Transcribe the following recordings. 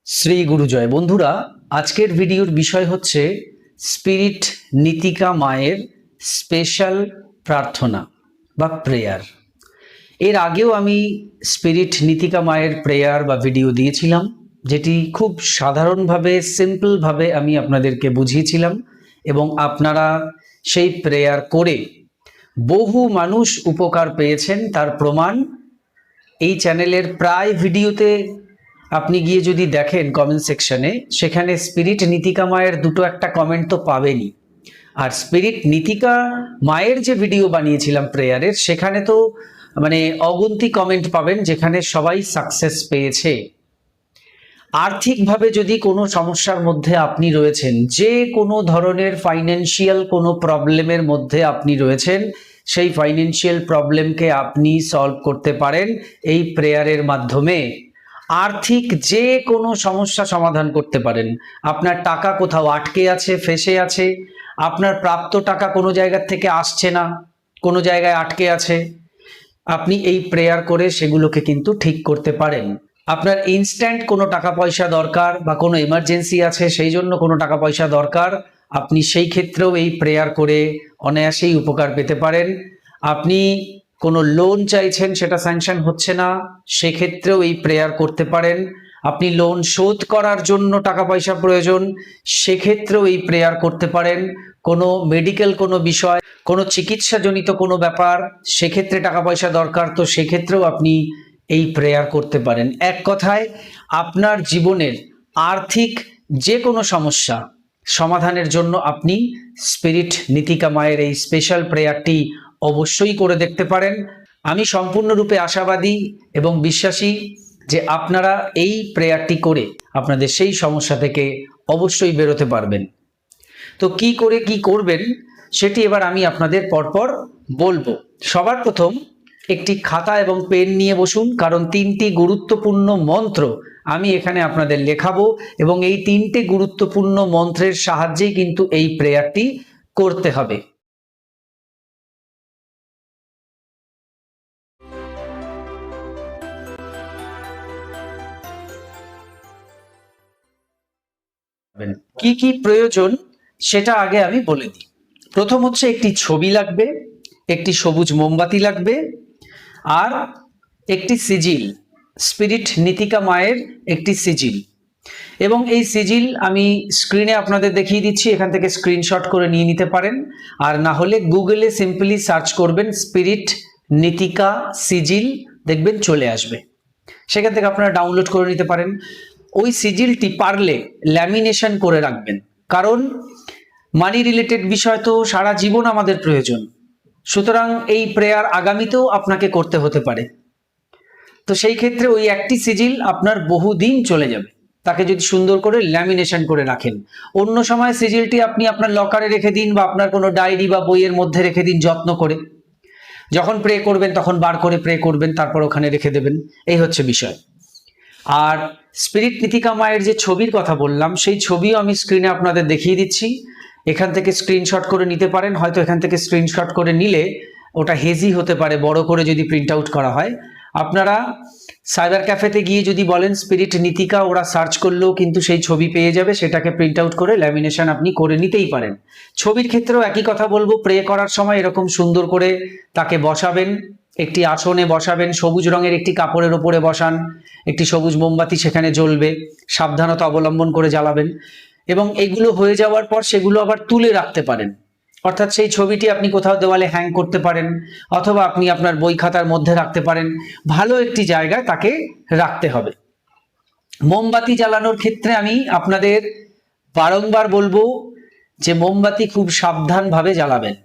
শ্রী গুরুজয়। বন্ধুরা, আজকের ভিডিওর বিষয় হচ্ছে স্পিরিট নীতিকা মায়ের স্পেশাল প্রার্থনা বা প্রেয়ার। এর আগেও আমি স্পিরিট নীতিকা মায়ের প্রেয়ার বা ভিডিও দিয়েছিলাম, যেটি খুব সাধারণভাবে সিম্পলভাবে আমি আপনাদেরকে বুঝিয়েছিলাম এবং আপনারা সেই প্রেয়ার করে বহু মানুষ উপকার পেয়েছেন। তার প্রমাণ এই চ্যানেলের প্রায় ভিডিওতে আপনি গিয়ে যদি দেখেন কমেন্ট সেকশনে, সেখানে স্পিরিট নীতিকা মায়ের দুটো একটা কমেন্ট তো পাবেনই। আর স্পিরিট নীতিকা মায়ের যে ভিডিও বানিয়েছিলাম প্রেয়ারের, সেখানে তো মানে অগুন্তি কমেন্ট পাবেন যেখানে সবাই সাকসেস পেয়েছে। আর্থিকভাবে যদি কোনো সমস্যার মধ্যে আপনি রয়েছেন, যে কোনো ধরনের ফাইন্যান্সিয়াল কোনো প্রবলেমের মধ্যে আপনি রয়েছেন, সেই ফাইন্যান্সিয়াল প্রবলেমকে আপনি সলভ করতে পারেন এই প্রেয়ারের মাধ্যমে। আর্থিক যে কোনো সমস্যা সমাধান করতে পারেন। আপনার টাকা কোথাও আটকে আছে, ফেঁসে আছে, আপনার প্রাপ্ত টাকা কোনো জায়গা থেকে আসছে না, কোনো জায়গায় আটকে আছে, আপনি এই প্রেয়ার করে সেগুলোকে কিন্তু ঠিক করতে পারেন। আপনার ইনস্ট্যান্ট কোনো টাকা পয়সা দরকার বা কোনো এমার্জেন্সি আছে, সেই জন্য কোনো টাকা পয়সা দরকার, আপনি সেই ক্ষেত্রেও এই প্রেয়ার করে অনায়াসেই উপকার পেতে পারেন। আপনি কোনো লোন চাইছেন, সেটা স্যাংশন হচ্ছে না, সেক্ষেত্রেও এই প্রেয়ার করতে পারেন। আপনি লোন শোধ করার জন্য টাকা পয়সা প্রয়োজন, সেক্ষেত্রেও এই প্রেয়ার করতে পারেন। কোনো মেডিকেল কোনো বিষয়, কোনো চিকিৎসাজনিত কোনো ব্যাপার, সেক্ষেত্রে টাকা পয়সা দরকার, তো সেক্ষেত্রেও আপনি এই প্রেয়ার করতে পারেন। এক কথায়, আপনার জীবনের আর্থিক যে কোনো সমস্যা সমাধানের জন্য আপনি স্পিরিট নীতিকা মায়ের এই স্পেশাল প্রেয়ারটি অবশ্যই করে দেখতে পারেন। আমি সম্পূর্ণরূপে আশাবাদী এবং বিশ্বাসী যে আপনারা এই প্রেয়ারটি করে আপনাদের সেই সমস্যা থেকে অবশ্যই বেরোতে পারবেন। তো কি করে কি করবেন সেটি এবার আমি আপনাদের পরপর বলবো। সবার প্রথম একটি খাতা এবং পেন নিয়ে বসুন, কারণ তিনটি গুরুত্বপূর্ণ মন্ত্র আমি এখানে আপনাদের লেখাবো এবং এই তিনটে গুরুত্বপূর্ণ মন্ত্রের সাহায্যেই কিন্তু এই প্রেয়ারটি করতে হবে। কি কি প্রয়োজন সেটা আগে আমি বলে দিই। প্রথম হচ্ছে একটি ছবি লাগবে, একটি সবুজ মোমবাতি লাগবে, আর একটি সিজিল, স্পিরিট নীতিকা মায়ের একটি সিজিল। এবং এই সিজিল আমি স্ক্রিনে আপনাদের দেখিয়ে দিচ্ছি, এখান থেকে স্ক্রিনশট করে নিয়ে নিতে পারেন। আর না হলে গুগলে সিম্পলি সার্চ করবেন স্পিরিট নীতিকা সিজিল, দেখবেন চলে আসবে, সেখান থেকে আপনারা ডাউনলোড করে নিতে পারেন। ওই সিজিলটি পারলে ল্যামিনেশন করে রাখবেন, কারণ মানি রিলেটেড বিষয় তো সারা জীবন আমাদের প্রয়োজন, সুতরাং এই প্রেয়ার আগামীতেও আপনাকে করতে হতে পারে। তো সেই ক্ষেত্রে ওই একটি সিজিল আপনার বহুদিন চলে যাবে, তাকে যদি সুন্দর করে ল্যামিনেশন করে রাখেন। অন্য সময় সিজিলটি আপনি আপনার লকারে রেখে দিন বা আপনার কোনো ডায়েরি বা বইয়ের মধ্যে রেখে দিন যত্ন করে, যখন প্রে করবেন তখন বার করে প্রে করবেন, তারপর ওখানে রেখে দেবেন, এই হচ্ছে বিষয়। আর স্পিরিট নীতিকা মায়ের যে ছবির কথা বললাম, সেই ছবিও আমি স্ক্রিনে আপনাদের দেখিয়ে দিচ্ছি, এখান থেকে স্ক্রিনশট করে নিতে পারেন। হয়তো এখান থেকে স্ক্রিনশট করে নিলে ওটা হেজি হতে পারে, বড় করে যদি প্রিন্ট আউট করা হয়। আপনারা সাইবার ক্যাফেতে গিয়ে যদি বলেন স্পিরিট নীতিকা, ওরা সার্চ করলেও কিন্তু সেই ছবি পেয়ে যাবে, সেটাকে প্রিন্ট আউট করে ল্যামিনেশন আপনি করে নিতেই পারেন। ছবির ক্ষেত্রেও একই কথা বলবো, প্রে করার সময় এরকম সুন্দর করে তাকে বসাবেন, একটি আসনে বসাবেন, সবুজ রঙের একটি কাপড়ের উপরে বসান, একটি সবুজ মোমবাতি সেখানে জ্বলবে, সাবধানতা অবলম্বন করে জ্বালাবেন। এবং এগুলো হয়ে যাওয়ার পর সেগুলো আবার তুলে রাখতে পারেন, অর্থাৎ সেই ছবিটি আপনি কোথাও দেওয়ালে হ্যাং করতে পারেন, অথবা আপনি আপনার বই খাতার মধ্যে রাখতে পারেন, ভালো একটি জায়গায় তাকে রাখতে হবে। মোমবাতি জ্বালানোর ক্ষেত্রে আমি আপনাদের বারংবার বলবো যে মোমবাতি খুব সাবধানভাবে জ্বালাবেন।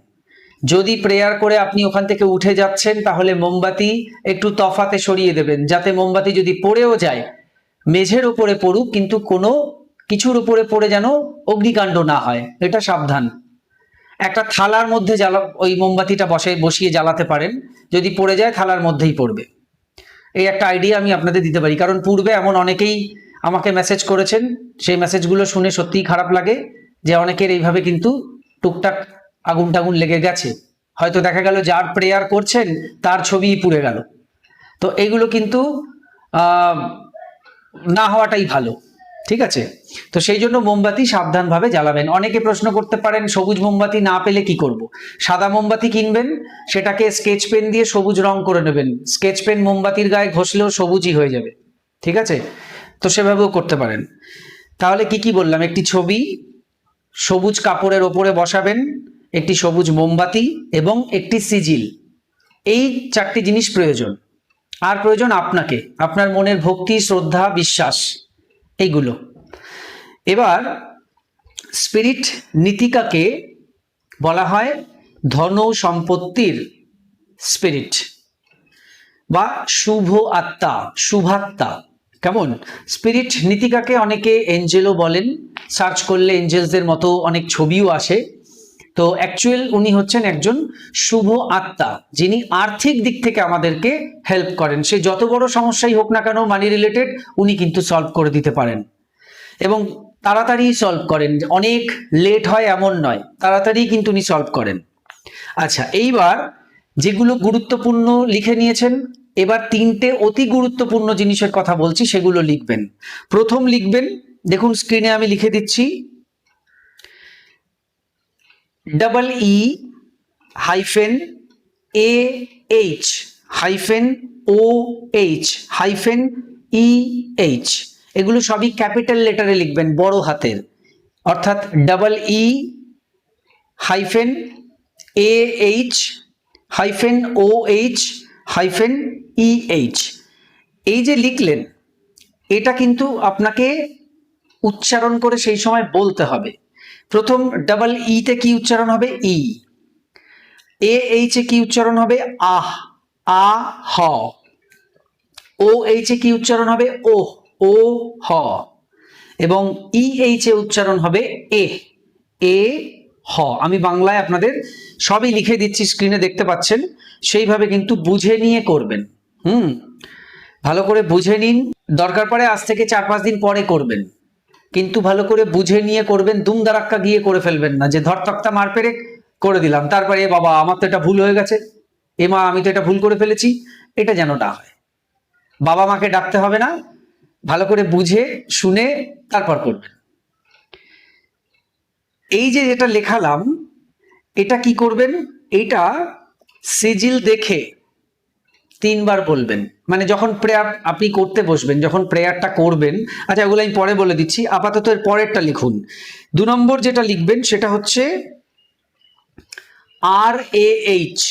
যদি প্রেয়ার করে আপনি ওখান থেকে উঠে যাচ্ছেন, তাহলে মোমবাতি একটু তফাতে সরিয়ে দেবেন, যাতে মোমবাতি যদি পড়েও যায় মেঝের উপরে পড়ুক, কিন্তু কোনো কিছুর উপরে পড়ে যেন অগ্নিকাণ্ড না হয়, এটা সাবধান। একটা থালার মধ্যে ওই মোমবাতিটা বসিয়ে জ্বালাতে পারেন, যদি পড়ে যায় থালার মধ্যেই পড়বে। এই একটা আইডিয়া আমি আপনাদের দিতে পারি, কারণ পূর্বে এমন অনেকেই আমাকে মেসেজ করেছেন, সেই মেসেজগুলো শুনে সত্যিই খারাপ লাগে যে অনেকের এইভাবে কিন্তু টুকটাক আগুন টাগুন লেগে গেছে। হয়তো দেখা গেল যার প্রেয়ার করছেন তার ছবিই পুড়ে গেল। তো এইগুলো কিন্তু না হওয়াটাই ভালো। ঠিক আছে? তো সেই জন্য মোমবাতি সাবধানভাবে জ্বালাবেন। অনেকে প্রশ্ন করতে পারেন সবুজ মোমবাতি না পেলে কি করব? সাদা মোমবাতি কিনবেন, সেটাকে স্কেচ পেন দিয়ে সবুজ রং করে নেবেন, স্কেচ পেন মোমবাতির গায়ে ঘষলেও সবুজই হয়ে যাবে, ঠিক আছে? তো সেভাবেও করতে পারেন। তাহলে কি কি বললাম? একটি ছবি সবুজ কাপড়ের ওপরে বসাবেন, একটি সবুজ মোমবাতি এবং একটি সিজিল। এই 4টি জিনিস প্রয়োজন। আর প্রয়োজন আপনাকে, আপনার মনের ভক্তি, শ্রদ্ধা, বিশ্বাস, এইগুলো। এবার স্পিরিট নীতিকাকে বলা হয় ধন সম্পত্তির স্পিরিট বা শুভ আত্মা, শুভাত্মা। কেমন? স্পিরিট নীতিকাকে অনেকে এঞ্জেলও বলেন, সার্চ করলে এঞ্জেলসদের মতো অনেক ছবিও আসে। তো অ্যাকচুয়াল উনি হচ্ছেন একজন শুভ আত্মা, যিনি আর্থিক দিক থেকে আমাদেরকে হেল্প করেন। সে যত বড় সমস্যাই হোক না কেন মানি রিলেটেড, উনি কিন্তু সলভ করে দিতে পারেন এবং তাড়াতাড়ি সলভ করেন। অনেক লেট হয় এমন নয়, তাড়াতাড়ি কিন্তু উনি সলভ করেন। আচ্ছা, এইবার যেগুলো গুরুত্বপূর্ণ লিখে নিয়েছেন, এবার 3টে অতি গুরুত্বপূর্ণ জিনিসের কথা বলছি, সেগুলো লিখবেন। প্রথম লিখবেন, দেখুন স্ক্রিনে আমি লিখে দিচ্ছি, EE-AH-OH-EH, এগুলো সবই ক্যাপিটাল লেটারে লিখবেন, বড় হাতের, অর্থাৎ EE-AH-OH-EH। এই যে লিখলেন, এটা কিন্তু আপনাকে উচ্চারণ করে সেই সময় বলতে হবে। প্রথম ডাবল ই তে কি উচ্চারণ হবে? ই। AH এ কি উচ্চারণ হবে? আহ, আ হ। OH এ কি উচ্চারণ হবে? ও, ও হ। এবং EH এ উচ্চারণ হবে এ, এ হ। আমি বাংলায় আপনাদের সবই লিখে দিচ্ছি, স্ক্রিনে দেখতে পাচ্ছেন, সেইভাবে কিন্তু বুঝে নিয়ে করবেন। ভালো করে বুঝে নিন। দরকার পড়ে আজ থেকে 4-5 দিন পরে করবেন, কিন্তু ভালো করে বুঝে নিয়ে করবেন। দুম দারাক্কা গিয়ে করে ফেলবেন না, যে ধর তক্তা মার পেরে করে দিলাম, তারপরে এ বাবা আমার তো এটা ভুল হয়ে গেছে, এ মা আমি তো এটা ভুল করে ফেলেছি, এটা যেন না হয়। বাবা মাকে ডাকতে হবে না, ভালো করে বুঝে শুনে তারপর করবেন। এই যে যেটা লেখালাম, এটা কি করবেন? এটা সিজিল দেখে 3 বার বলবেন। মানে যখন প্রেয়ার আপনি করতে বসবেন, যখন প্রেয়ারটা করবেন, আচ্ছা ওগুলো আমি পরে বলে দিচ্ছি, আপাতত এর পরেরটা লিখুন। 2 নম্বর যেটা লিখবেন সেটা হচ্ছে RAH,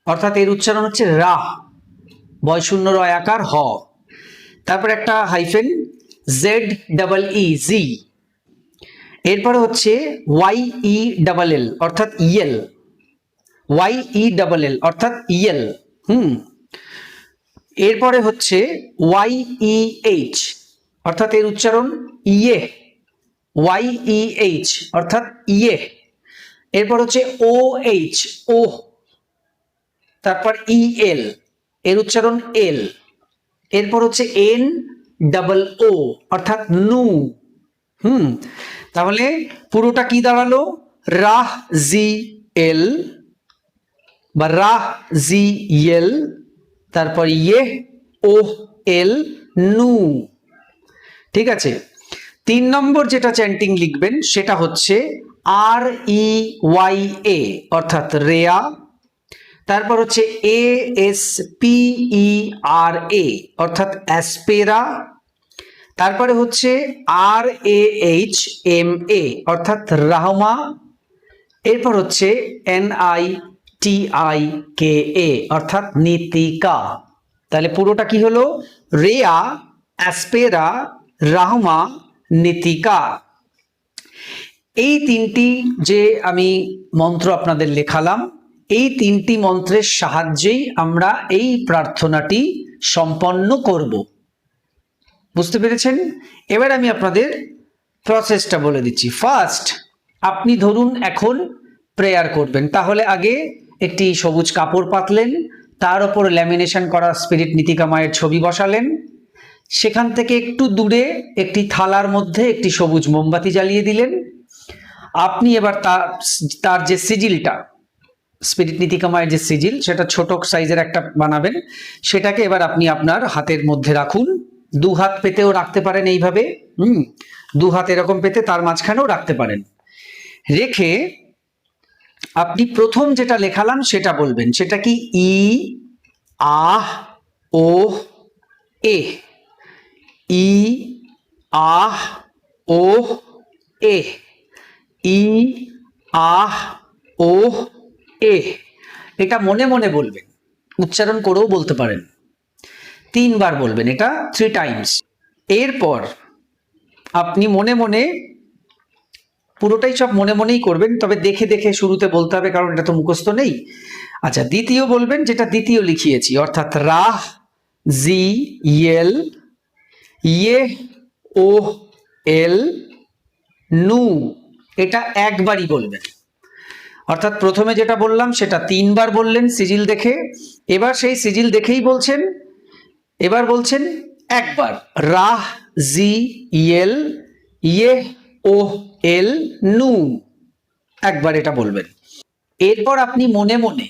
অর্থাৎ এর উচ্চারণ হচ্ছে রা, বয় শূন্য রয় আকার হ, তারপর একটা হাইফেন, ZEE জি, এরপরে হচ্ছে YELL অর্থাৎ ইয়েল, YELL অর্থাৎ ইয়েল। এরপরে হচ্ছে YEH, অর্থাৎ এর উচ্চারণ ইয়ে, YEH অর্থাৎ ইয়ে। এরপর হচ্ছে OH, ও, তারপর EL, এর উচ্চারণ এল। এরপর হচ্ছে NOO অর্থাৎ নু। তাহলে পুরোটা কি দাঁড়ালো? রাহ জি এল বা রাহ জি ইয়েল, তারপর ইয়ে ও এল, নু। ঠিক আছে? 3 নম্বর যেটা চ্যান্টিং লিখবেন সেটা হচ্ছে REYA অর্থাৎ রেয়া, তারপর হচ্ছে ASPERA অর্থাৎ অ্যাসপেরা, তারপরে হচ্ছে RAHMA অর্থাৎ রাহমা, এরপর হচ্ছে NITIKA অর্থাৎ নীতিকা। তাহলে পুরোটা কি হলো? রেয়া, অ্যাসপেরা, রাহমা, নীতিকা। এই 3টি যে আমি মন্ত্র আপনাদের লেখালাম, এই 3টি মন্ত্রের সাহায্যেই আমরা এই প্রার্থনাটি সম্পন্ন করব। বুঝতে পেরেছেন? এবার আমি আপনাদের প্রসেসটা বলে দিচ্ছি। ফার্স্ট, আপনি ধরুন এখন প্রেয়ার করবেন, তাহলে আগে একটি সবুজ কাপড় পাতলেন, তার উপর ল্যামিনেশন করা স্পিরিট নীতিকা মায়ের ছবি বসালেন, সেখান থেকে একটু দূরে একটি থালার মধ্যে একটি সবুজ মোমবাতি জ্বালিয়ে দিলেন। আপনি এবার তার যে সিজিলটা, স্পিরিট নীতিকা মায়ের যে সিজিল, সেটা ছোট সাইজের একটা বানাবেন, সেটাকে এবার আপনি আপনার হাতের মধ্যে রাখুন দু হাত পেতেও রাখতে পারেন এইভাবে, দু হাত এরকম পেতে তার মাঝখানেও রাখতে পারেন। রেখে আপনি প্রথম যেটা লেখালাম সেটা বলবেন। সেটা কি? ই আহ ও এ, ই আহ ও এ, ই আহ ও এ। এটা মনে মনে বলবেন, উচ্চারণ করেও বলতে পারেন। 3 বার বলবেন এটা, 3 টাইমস। এরপর আপনি মনে মনে, পুরোটাই সব মনে মনেই করবেন, তবে দেখে দেখে শুরুতে বলতে হবে, কারণ এটা তো মুখস্থ নেই। আচ্ছা, দ্বিতীয় বলবেন, যেটা দ্বিতীয় লিখিয়েছি, অর্থাৎ রাহ জি ইয়েল ইয়ে ও এল নু, এটা একবারই বলবেন। অর্থাৎ প্রথমে যেটা বললাম সেটা 3 বার বললেন সিজিল দেখে, এবার সেই সিজিল দেখেই বলছেন, এবার বলছেন একবার রাহ জি ইয়েল ইয়ে ও এল নু, একবার এটা বলবেন। এরপর আপনি মনে মনে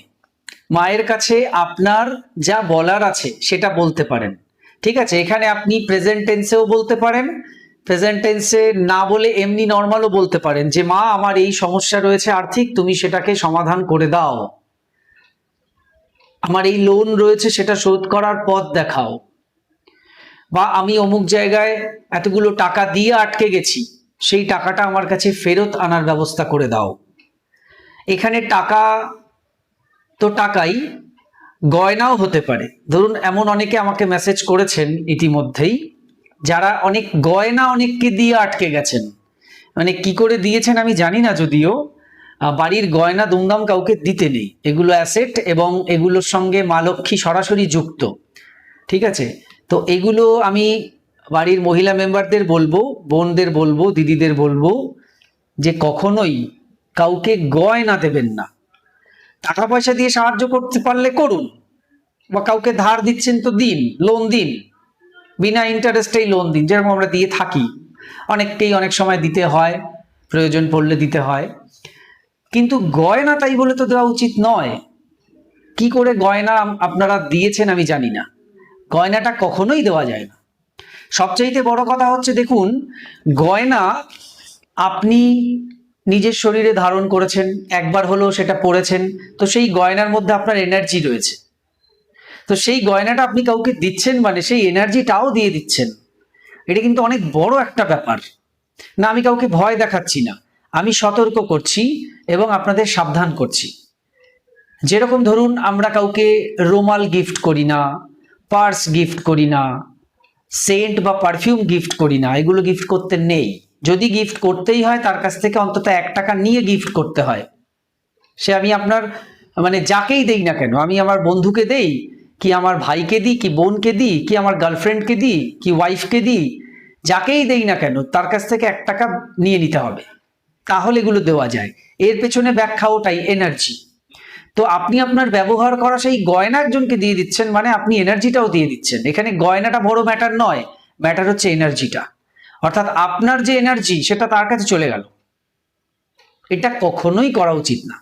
মায়ের কাছে আপনার যা বলার আছে সেটা বলতে পারেন। ঠিক আছে, এখানে আপনি প্রেজেন্ট টেন্সেও বলতে পারেন, প্রেজেন্ট টেন্সে না বলে এমনি নর্মালও বলতে পারেন যে মা আমার এই সমস্যা রয়েছে আর্থিক, তুমি সেটাকে সমাধান করে দাও, আমার এই লোন রয়েছে সেটা শোধ করার পথ দেখাও, বা আমি অমুক জায়গায় এতগুলো টাকা দিয়ে আটকে গেছি, সেই টাকাটা আমার কাছে ফেরত আনার ব্যবস্থা করে দাও। এখানে টাকা তো টাকাই, গয়নাও হতে পারে। ধরুন এমন অনেকে আমাকে মেসেজ করেছেন ইতিমধ্যেই, যারা অনেক গয়না অনেককে দিয়ে আটকে গেছেন। মানে কি করে দিয়েছেন আমি জানি না, যদিও বাড়ির গয়না দুমদাম কাউকে দিতে নেই, এগুলো অ্যাসেট এবং এগুলোর সঙ্গে মা লক্ষ্মী সরাসরি যুক্ত। ঠিক আছে, তো এগুলো আমি বাড়ির মহিলা মেম্বারদের বলবো, বোনদের বলবো, দিদিদের বলবো যে কখনোই কাউকে গয়না দেবেন না। টাকা পয়সা দিয়ে সাহায্য করতে পারলে করুন, বা কাউকে ধার দিচ্ছেন তো দিন, লোন দিন, বিনা ইন্টারেস্টেই লোন দিন, যেরকম আমরা দিয়ে থাকি। অনেককেই অনেক সময় দিতে হয়, প্রয়োজন পড়লে দিতে হয়, কিন্তু গয়না তাই বলে তো দেওয়া উচিত নয়। কি করে গয়না আপনারা দিয়েছেন আমি জানি না, গয়নাটা কখনোই দেওয়া যায় না। সবচাইতে বড় কথা হচ্ছে, দেখুন গয়না আপনি নিজের শরীরে ধারণ করেছেন, একবার হলেও সেটা পরেছেন, তো সেই গয়নার মধ্যে আপনার এনার্জি রয়েছে, তো সেই গয়নাটা আপনি কাউকে দিচ্ছেন মানে সেই এনার্জিটাও দিয়ে দিচ্ছেন। এটা কিন্তু অনেক বড় একটা ব্যাপার। না, আমি কাউকে ভয় দেখাচ্ছি না, আমি সতর্ক করছি এবং আপনাদের সাবধান করছি। যেরকম ধরুন আমরা কাউকে রুমাল গিফট করি না, পার্স গিফট করি না, সেন্ট বা পারফিউম গিফট করি না, এগুলো গিফট করতে নেই। যদি গিফট করতেই হয় তার কাছ থেকে অন্তত 1 টাকা নিয়ে গিফট করতে হয়। সে আমি আপনার মানে যাকেই দেই না কেন, আমি আমার বন্ধুকে দেই কি, আমার ভাইকে দিই কি, বোনকে দিই কি, আমার গার্লফ্রেন্ডকে দিই কি, ওয়াইফকে দিই, যাকেই দেই না কেন তার কাছ থেকে 1 টাকা নিয়ে নিতে হবে, তাহলে এগুলো দেওয়া যায়। এর পেছনে ব্যাখ্যা ওটাই, এনার্জি। তো আপনি আপনার ব্যবহার করা সেই গয়না একজনকে দিয়ে দিচ্ছেন, মানে আপনি এনার্জিটাও দিয়ে দিচ্ছেন। এখানে গয়নাটা বড় ম্যাটার নয়, ম্যাটার হচ্ছে এনার্জিটা। অর্থাৎ আপনার যে এনার্জি সেটা তার কাছে চলে গেল, এটা কখনোই করা উচিত না।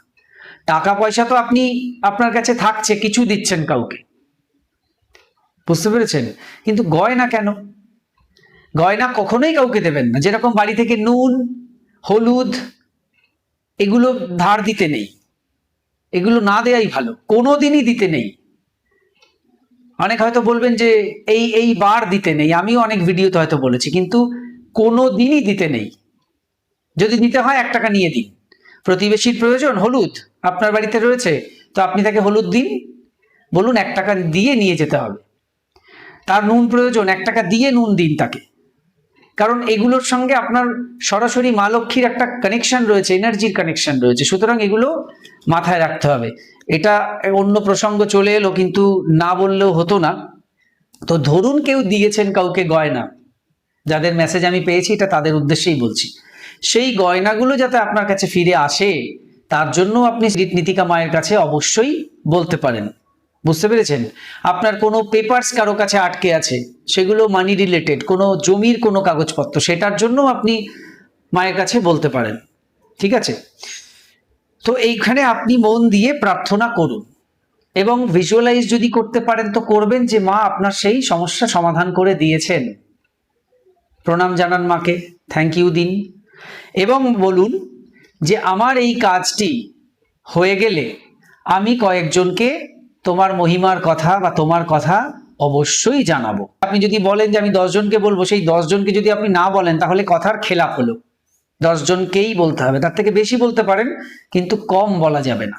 টাকা পয়সা তো আপনি আপনার কাছে থাকছে, কিছু দিচ্ছেন কাউকে, বুঝতে পেরেছেন, কিন্তু গয়না কেন? গয়না কখনোই কাউকে দেবেন না। যেরকম বাড়ি থেকে নুন, হলুদ এগুলো ধার দিতে নেই, এগুলো না দেয়াই ভালো, কোনোদিনই দিতে নেই। অনেক হয়তো বলবেন যে এই বার দিতে নেই, আমিও অনেক ভিডিওতে হয়তো বলেছি, কিন্তু কোনোদিনই দিতে নেই। যদি দিতে হয় 1 টাকা নিয়ে দিন। প্রতিবেশীর প্রয়োজন হলুদ, আপনার বাড়িতে রয়েছে, তো আপনি তাকে হলুদ দিন, বলুন 1 টাকা দিয়ে নিয়ে যেতে হবে। তার নুন প্রয়োজন, 1 টাকা দিয়ে নুন দিন তাকে, কারণ এগুলোর সঙ্গে আপনার সরাসরি মা লক্ষ্মীর একটা কানেকশন রয়েছে, এনার্জির কানেকশন রয়েছে, সুতরাং এগুলো মাথায় রাখতে হবে। এটা অন্য প্রসঙ্গ চলে এলো, কিন্তু না বললেও হতো না। তো ধরুন কেউ দিয়েছেন কাউকে গয়না, যাদের মেসেজ আমি পেয়েছি এটা তাদের উদ্দেশ্যেই বলছি, সেই গয়নাগুলো যাতে আপনার কাছে ফিরে আসে তার জন্য আপনি নীতিকা মায়ের কাছে অবশ্যই বলতে পারেন। বুঝতে পেরেছেন? আপনার কোনো পেপারস কারো কাছে আটকে আছে, সেগুলো মানি রিলেটেড, কোনো জমির কোনো কাগজপত্র, সেটার জন্য আপনি মায়ের কাছে বলতে পারেন। ঠিক আছে, তো এইখানে আপনি মন দিয়ে প্রার্থনা করুন। এবং ভিজুয়ালাইজ যদি করতে পারেন তো করবেন যে মা আপনার সেই সমস্যা সমাধান করে দিয়েছেন। প্রণাম জানান মাকে, থ্যাংক ইউ দিন, এবং বলুন যে আমার এই কাজটি হয়ে গেলে আমি কয়েকজনকে তোমার মহিমার কথা বা তোমার কথা অবশ্যই জানাবো। আপনি যদি বলেন যে আমি 10 জনকে বলবো, সেই 10 জনকে যদি আপনি না বলেন তাহলে কথার খেলাপ হলো। 10 জনকেই বলতে হবে, তার থেকে বেশি বলতে পারেন কিন্তু কম বলা যাবে না।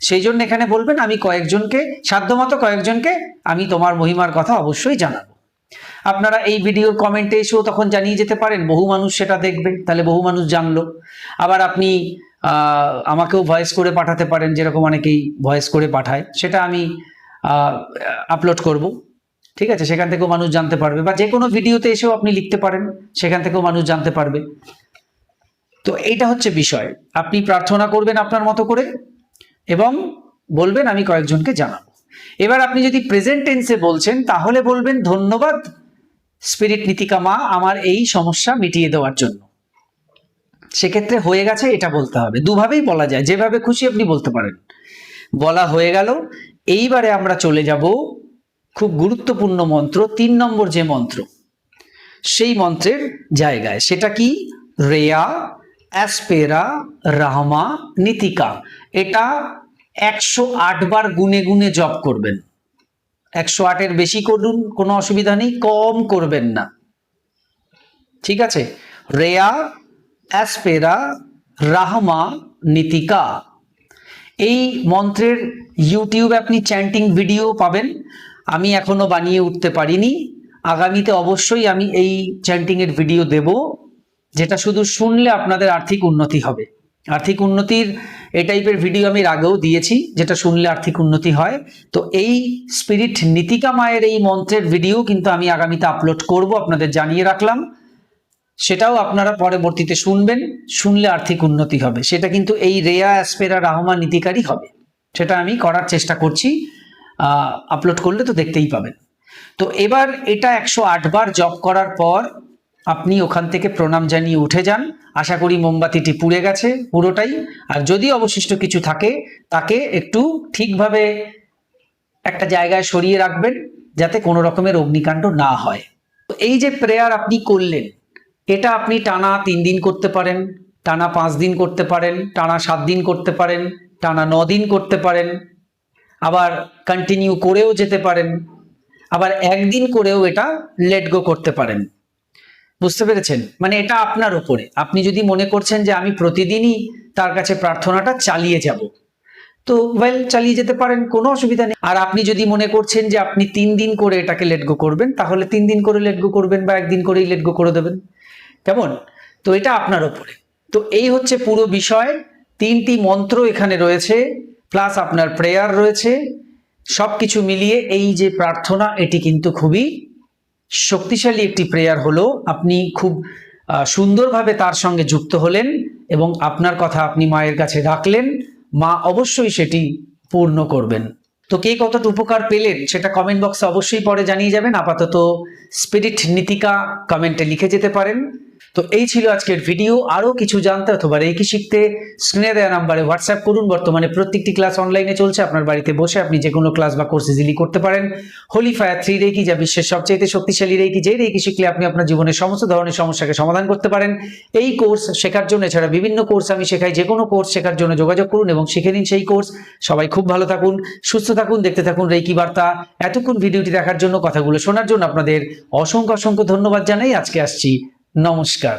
সেই জন্য এখানে বলবেন আমি কয়েকজনকে, সাধ্যমতো কয়েকজনকে আমি তোমার মহিমার কথা অবশ্যই জানাবো। আপনারা এই ভিডিওর কমেন্টে এসেও তখন জানিয়ে যেতে পারেন, বহু মানুষ সেটা দেখবে, তাহলে বহু মানুষ জানলো। আবার আপনি আমাকেও ভয়েস করে পাঠাতে পারেন, যেরকম অনেকেই ভয়েস করে পাঠায়, সেটা আমি আপলোড করব, ঠিক আছে? সেখান থেকেও মানুষ জানতে পারবে, বা যে কোনো ভিডিওতে এসেও আপনি লিখতে পারেন, সেখান থেকেও মানুষ জানতে পারবে। তো এইটা হচ্ছে বিষয়। আপনি প্রার্থনা করবেন আপনার মতো করে এবং বলবেন আমি কয়েকজনকে জানাবো। এবার আপনি যদি প্রেজেন্ট টেন্সে বলছেন তাহলে বলবেন ধন্যবাদ স্পিরিট নীতিকা মা আমার এই সমস্যা মিটিয়ে দেওয়ার জন্য। সেক্ষেত্রে হয়ে গেছে এটা বলতে হবে। দুভাবেই বলা যায়, যেভাবে খুশি আপনি বলতে পারেন। বলা হয়ে গেল। এইবারে আমরা চলে যাব খুব গুরুত্বপূর্ণ মন্ত্র, 3 নম্বর যে মন্ত্র, সেই মন্ত্রের জায়গায়। সেটা কি? রেয়া অ্যাসপেরা রাহমা নীতিকা। এটা 108 বার গুনে গুনে জপ করবেন। 108-এর বেশি করুন, কোনো অসুবিধা নেই, কম করবেন না, ঠিক আছে? রেয়া অ্যাসপেরা রাহমা নীতিকা। এই মন্ত্রের ইউটিউবে আপনি চ্যান্টিং ভিডিও পাবেন। আমি এখনো বানিয়ে উঠতে পারিনি, আগামীতে অবশ্যই আমি এই চ্যান্টিং এর ভিডিও দেব, যেটা শুধু শুনলে আপনাদের আর্থিক উন্নতি হবে। আর্থিক উন্নতির এই টাইপের ভিডিও আমি আগেও দিয়েছি, যেটা শুনলে আর্থিক উন্নতি হয়। তো এই স্পিরিট নীতিকা মায়ের এই মন্ত্রের ভিডিও কিন্তু আমি আগামীতে আপলোড করব, আপনাদের জানিয়ে রাখলাম। সেটাও আপনারা পরবর্তীতে শুনবেন, শুনলে আর্থিক উন্নতি হবে। সেটা কিন্তু এই রেয়া অ্যাসপেরা রাহমা নীতিকারই হবে। সেটা আমি করার চেষ্টা করছি, আপলোড করলে তো দেখতেই পাবেন। তো এবার এটা 108 বার জপ করার পর আপনি ওখান থেকে প্রণাম জানিয়ে উঠে যান। আশা করি মোমবাতিটি পুড়ে গেছে পুরোটাই। আর যদি অবশিষ্ট কিছু থাকে তাকে একটু ঠিকভাবে একটা জায়গায় সরিয়ে রাখবেন, যাতে কোনো রকমের অগ্নিকাণ্ড না হয়। তো এই যে প্রেয়ার আপনি করলেন, এটা আপনি টানা 3 দিন করতে পারেন, টানা 5 দিন করতে পারেন, টানা 7 দিন করতে পারেন, টানা 9 দিন করতে পারেন, আবার কন্টিনিউ করেও যেতে পারেন, আবার একদিন করেও এটা লেট গো করতে পারেন। বুঝতে পেরেছেন? মানে এটা আপনার উপরে। আপনি যদি মনে করছেন যে আমি প্রতিদিনই তার কাছে প্রার্থনাটা চালিয়ে যাব, তো ওয়েল চালিয়ে যেতে পারেন, কোনো অসুবিধা নেই। আর আপনি যদি মনে করছেন যে আপনি 3 দিন করে এটাকে লেট গো করবেন, তাহলে 3 দিন করে লেট গো করবেন, বা একদিন করেই লেট গো করে দেবেন, কেমন? তো এটা আপনার উপরে। তো এই হচ্ছে পুরো বিষয়। 3টি মন্ত্র এখানে রয়েছে, প্লাস আপনার প্রেয়ার রয়েছে, সবকিছু মিলিয়ে এই যে প্রার্থনা, এটি কিন্তু খুবই শক্তিশালী একটি প্রেয়ার হলো। আপনি খুব সুন্দরভাবে তার সঙ্গে যুক্ত হলেন এবং আপনার কথা আপনি মায়ের কাছে রাখলেন। মা অবশ্যই সেটি পূর্ণ করবেন। তো কে কতটা উপকার পেলেন সেটা কমেন্ট বক্সে অবশ্যই পরে জানিয়ে যাবেন। আপাতত স্পিরিট নীতিকা কমেন্টে লিখে যেতে পারেন। তো এই ছিল আজকের ভিডিও। আরো কিছু জানতে অথবা রেকি শিখতে স্ক্রিনে দেওয়া নাম্বারে হোয়াটসঅ্যাপ করুন। বর্তমানে প্রত্যেকটি ক্লাস অনলাইনে চলছে, আপনার বাড়িতে বসে আপনি যে কোনো ক্লাস বা কোর্স ইজিলি করতে পারেন। হোলি ফায়ার 3 রেকি, যা বিশ্বের সবচেয়ে শক্তিশালী রেকি, যে রেকি শিখলে আপনি আপনার জীবনের সমস্ত ধরনের সমস্যাকে সমাধান করতে পারেন। এই কোর্স শেখার জন্য, এছাড়া বিভিন্ন কোর্স আমি শেখাই, যে কোনো কোর্স শেখার জন্য যোগাযোগ করুন এবং শিখে নিন সেই কোর্স। সবাই খুব ভালো থাকুন, সুস্থ থাকুন, দেখতে থাকুন রেকি বার্তা। এতক্ষণ ভিডিওটি দেখার জন্য, কথাগুলো শোনার জন্য আপনাদের অসংখ্য অসংখ্য ধন্যবাদ জানাই। আজকে আসছি, নমস্কার।